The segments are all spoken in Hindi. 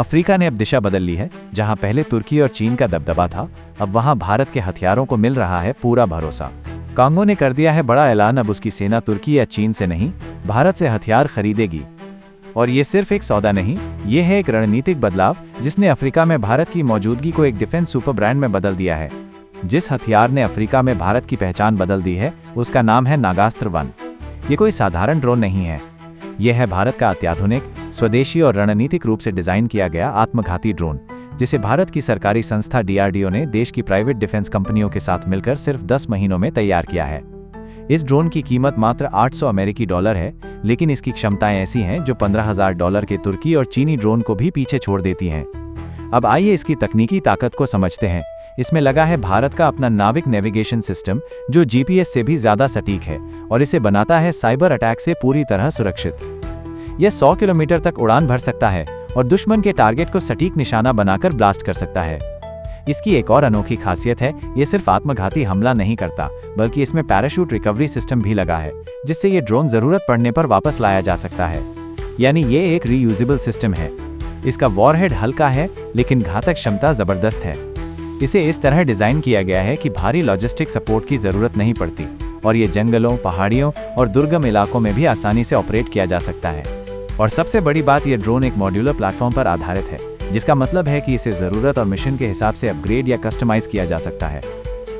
अफ्रीका ने अब दिशा बदल ली है। जहां पहले तुर्की और चीन का दबदबा था, अब वहां भारत के हथियारों को मिल रहा है पूरा भरोसा। कांगो ने कर दिया है बड़ा ऐलान, अब उसकी सेना तुर्की या चीन से नहीं, भारत से हथियार खरीदेगी। और ये सिर्फ एक सौदा नहीं, ये है एक रणनीतिक बदलाव जिसने अफ्रीका में भारत की मौजूदगी को एक डिफेंस सुपर ब्रांड में बदल दिया है। जिस हथियार ने अफ्रीका में भारत की पहचान बदल दी है, उसका नाम है नागास्त्र 1। ये कोई साधारण ड्रोन नहीं है, यह है भारत का अत्याधुनिक, स्वदेशी और रणनीतिक रूप से डिजाइन किया गया आत्मघाती ड्रोन, जिसे भारत की सरकारी संस्था DRDO ने देश की प्राइवेट डिफेंस कंपनियों के साथ मिलकर सिर्फ 10 महीनों में तैयार किया है। इस ड्रोन की कीमत मात्र $800 है, लेकिन इसकी क्षमताएं ऐसी हैं जो $15,000 के तुर्की और चीनी ड्रोन को भी पीछे छोड़ देती हैं। अब आइए इसकी तकनीकी ताकत को समझते हैं। इसमें लगा है भारत का अपना नाविक नेविगेशन सिस्टम, जो GPS से भी ज्यादा सटीक है और इसे बनाता है साइबर अटैक से पूरी तरह सुरक्षित। यह 100 किलोमीटर तक उड़ान भर सकता है और दुश्मन के टारगेट को सटीक निशाना बनाकर ब्लास्ट कर सकता है। इसकी एक और अनोखी खासियत है, ये सिर्फ आत्मघाती हमला नहीं करता, बल्कि इसमें पैराशूट रिकवरी सिस्टम भी लगा है, जिससे ये ड्रोन जरूरत पड़ने पर वापस लाया जा सकता है। यानी ये एक रीयूजेबल सिस्टम है। इसका वॉरहेड हल्का है, लेकिन घातक क्षमता जबरदस्त है। इसे इस तरह डिजाइन किया गया है कि भारी लॉजिस्टिक सपोर्ट की जरूरत नहीं पड़ती और ये जंगलों, पहाड़ियों और दुर्गम इलाकों में भी आसानी से ऑपरेट किया जा सकता है। और सबसे बड़ी बात, ये ड्रोन एक मॉड्यूलर प्लेटफॉर्म पर आधारित है, जिसका मतलब है कि इसे जरूरत और मिशन के हिसाब से अपग्रेड या कस्टमाइज किया जा सकता है।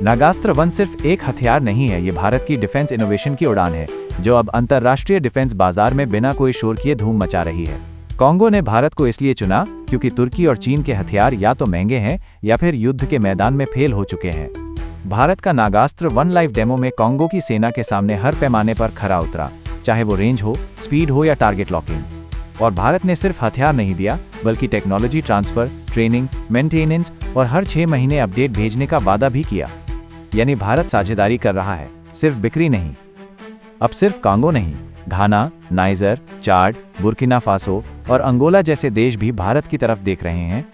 नागास्त्र 1 सिर्फ एक हथियार नहीं है, ये भारत की डिफेंस इनोवेशन की उड़ान है, जो अब अंतर्राष्ट्रीय डिफेंस बाजार में बिना कोई शोर किए धूम मचा रही है। कांगो ने भारत को इसलिए चुना क्योंकि तुर्की और चीन के हथियार या तो महंगे हैं या फिर युद्ध के मैदान में फेल हो चुके हैं। भारत का नागास्त्र 1 लाइव डेमो में कांगो की सेना के सामने हर पैमाने पर खरा उतरा, चाहे वो रेंज हो, स्पीड हो या टारगेट लॉकिंग। और भारत ने सिर्फ हथियार नहीं दिया, बल्कि टेक्नोलॉजी ट्रांसफर, ट्रेनिंग, मेंटेनेंस और हर 6 महीने अपडेट भेजने का वादा भी किया। यानी भारत साझेदारी कर रहा है, सिर्फ बिक्री नहीं। अब सिर्फ कांगो नहीं, घाना, नाइजर, चाड, बुर्किना फासो और अंगोला जैसे देश भी भारत की तरफ देख रहे हैं।